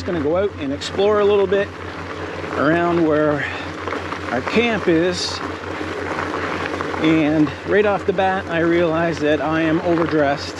just gonna go out and explore a little bit around where our camp is. And right off the bat, I realized that I am overdressed.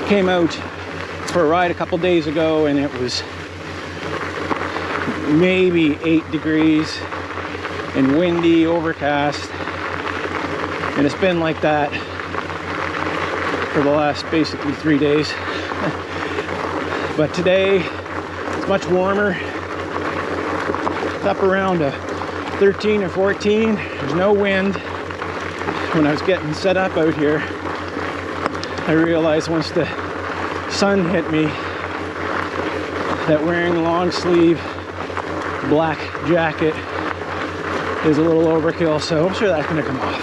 Came out for a ride a couple days ago and it was maybe 8 degrees and windy, overcast. And it's been like that for the last basically 3 days. But today it's much warmer. It's up around 13 or 14. There's no wind. When I was getting set up out here, I realized once the sun hit me that wearing a long sleeve black jacket is a little overkill, so I'm sure that's going to come off.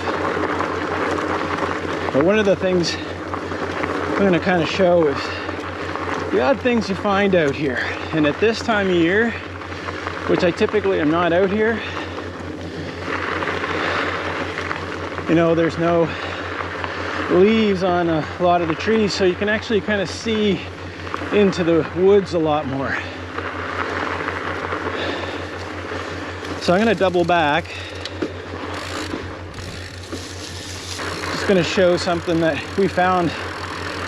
But one of the things I'm going to kind of show is the odd things you find out here. And at this time of year, which I typically am not out here, you know, there's no leaves on a lot of the trees, so you can actually kind of see into the woods a lot more. So I'm going to double back. Just going to show something that we found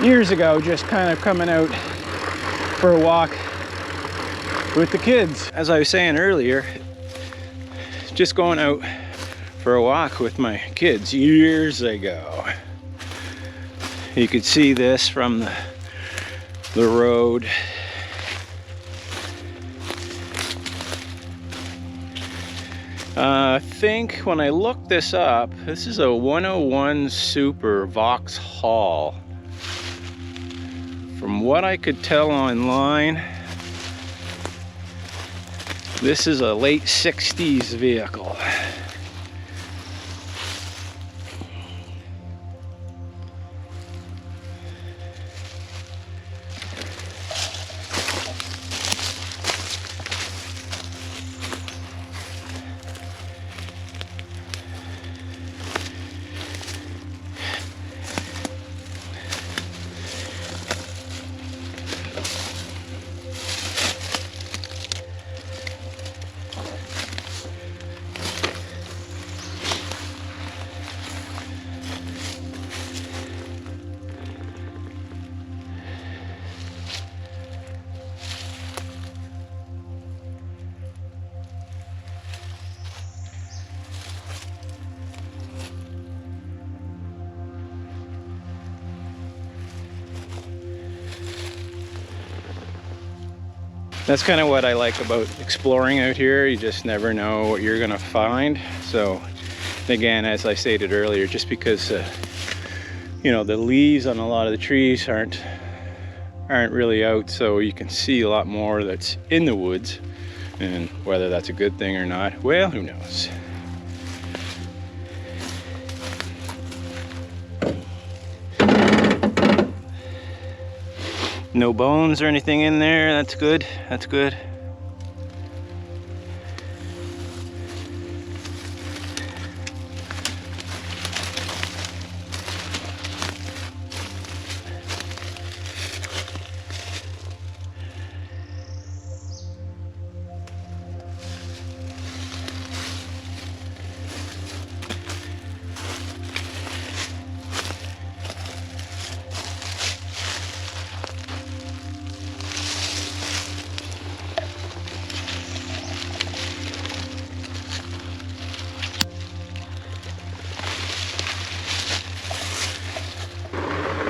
years ago, just kind of coming out for a walk with the kids. As I was saying earlier, just going out for a walk with my kids years ago. You could see this from the road. I think when I looked this up, this is a 101 Super Vauxhall. From what I could tell online, this is a late 60s vehicle. That's kind of what I like about exploring out here. You just never know what you're gonna find. So again, as I stated earlier, just because you know, the leaves on a lot of the trees aren't really out, so you can see a lot more that's in the woods, and whether that's a good thing or not, well, who knows. No bones or anything in there. That's good. That's good.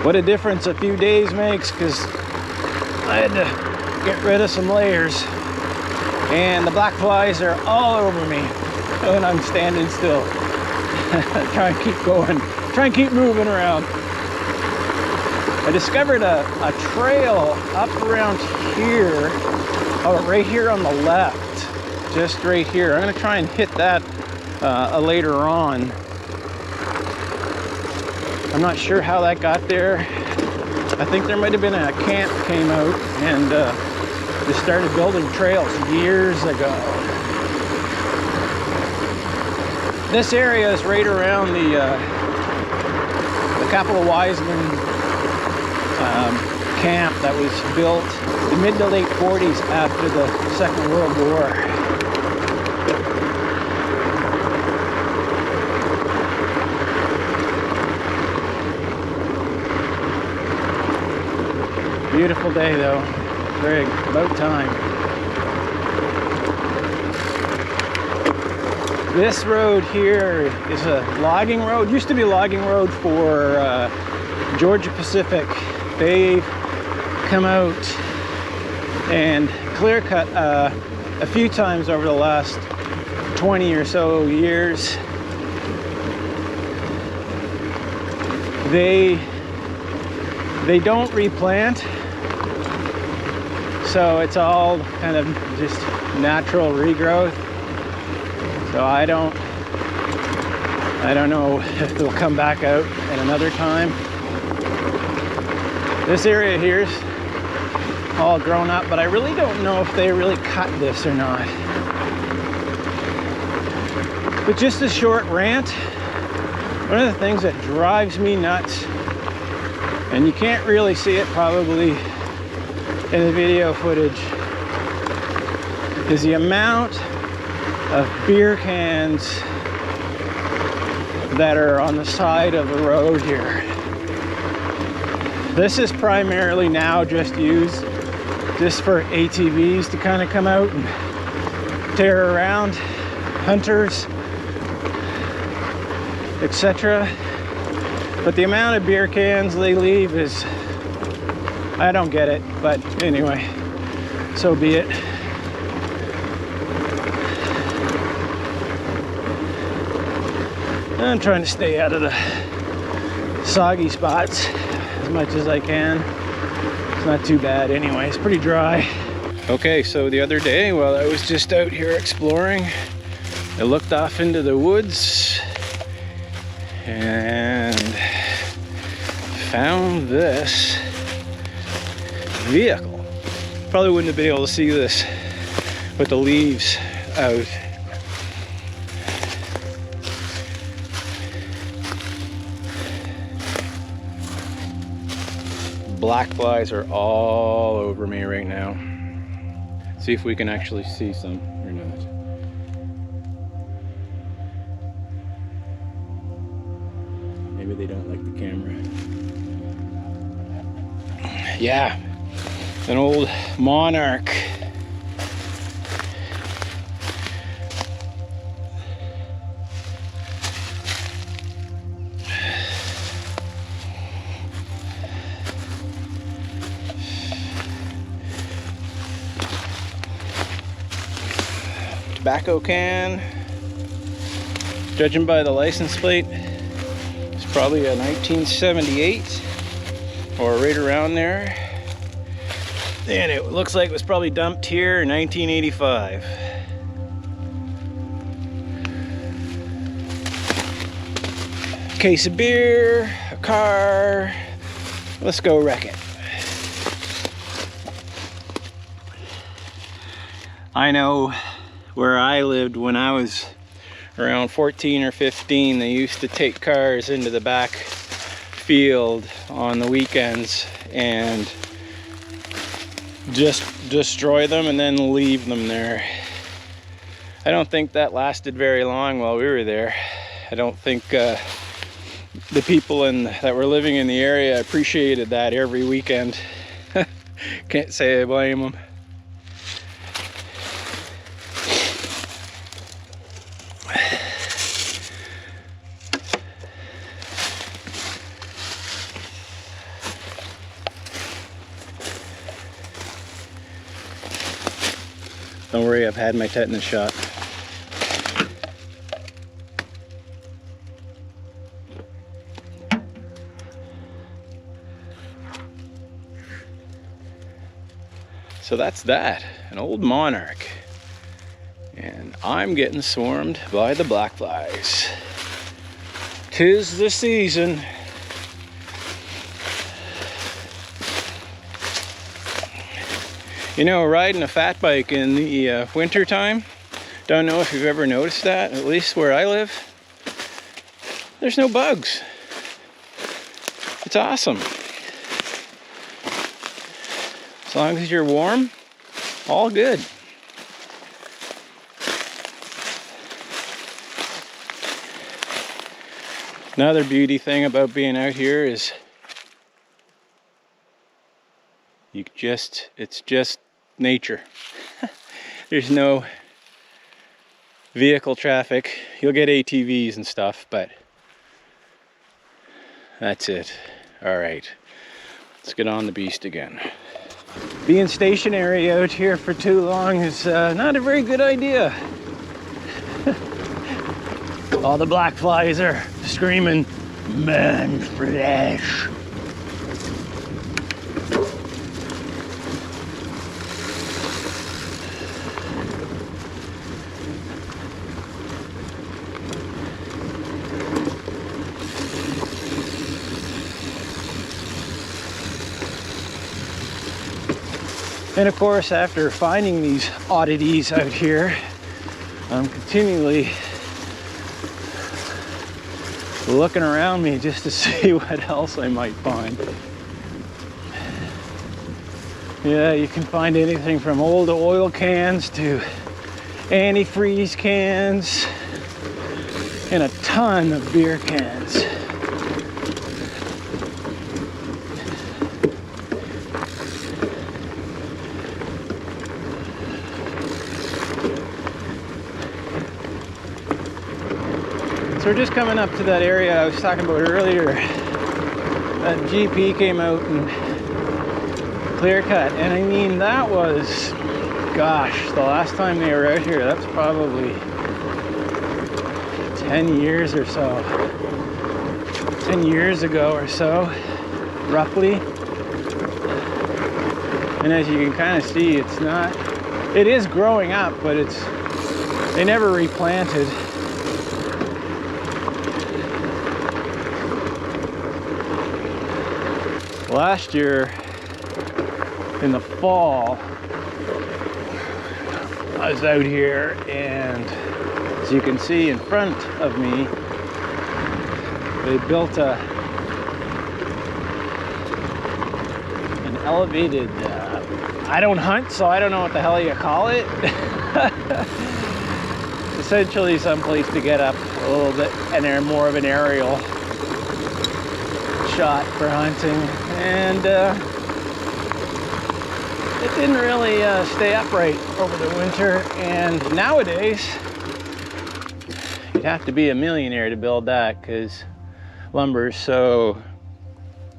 What a difference a few days makes, because I had to get rid of some layers and the black flies are all over me when I'm standing still. Try and keep going, try and keep moving around. I discovered a trail up around here, right here on the left, just right here. I'm gonna try and hit that later on. I'm not sure how that got there. I think there might have been a camp came out and just started building trails years ago. This area is right around the Capital Wiseman camp that was built the mid to late 40s after the Second World War. Beautiful day though, Greg, about time. This road here is a logging road. Used to be a logging road for Georgia Pacific. They've come out and clear cut a few times over the last 20 or so years. They don't replant, so it's all kind of just natural regrowth. So I don't know if they'll come back out at another time. This area here is all grown up, but I really don't know if they really cut this or not. But just a short rant, one of the things that drives me nuts, and you can't really see it probably in the video footage, is the amount of beer cans that are on the side of the road here. This is primarily now just used just for ATVs to kind of come out and tear around, hunters, etc. But the amount of beer cans they leave is, I don't get it, but anyway, so be it. I'm trying to stay out of the soggy spots as much as I can. It's not too bad anyway, it's pretty dry. Okay, so the other day while I was just out here exploring, I looked off into the woods and found this vehicle. Probably wouldn't have been able to see this with the leaves out. Black flies are all over me right now. See if we can actually see some or not. Maybe they don't like the camera. Yeah, an old Monarch. Tobacco can, judging by the license plate, it's probably a 1978 or right around there, and it looks like it was probably dumped here in 1985. Case of beer, a car, let's go wreck it. I know where I lived when I was around 14 or 15, they used to take cars into the back field on the weekends and just destroy them and then leave them there. I don't think that lasted very long while we were there. I don't think the people that were living in the area appreciated that every weekend. Can't say I blame them. Don't worry, I've had my tetanus shot. So that's that, an old Monarch. And I'm getting swarmed by the black flies. 'Tis the season. You know, riding a fat bike in the winter time, don't know if you've ever noticed that, at least where I live, there's no bugs. It's awesome. As long as you're warm, all good. Another beauty thing about being out here is it's just nature. There's no vehicle traffic. You'll get ATVs and stuff, but that's it. All right, let's get on the beast again. Being stationary out here for too long is not a very good idea. All the black flies are screaming, man flesh. And of course, after finding these oddities out here, I'm continually looking around me just to see what else I might find. Yeah, you can find anything from old oil cans to antifreeze cans and a ton of beer cans. So we're just coming up to that area I was talking about earlier. That GP came out and clear cut, and I mean that was, gosh, the last time they were out here, that's probably 10 years or so. 10 years ago or so, roughly. And as you can kind of see, it is growing up, but they never replanted. Last year, in the fall, I was out here, and as you can see in front of me, they built an elevated, I don't hunt, so I don't know what the hell you call it. Essentially some place to get up a little bit, and they're more of an aerial shot for hunting, and it didn't really stay upright over the winter. And nowadays you'd have to be a millionaire to build that, because lumber is so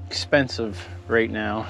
expensive right now.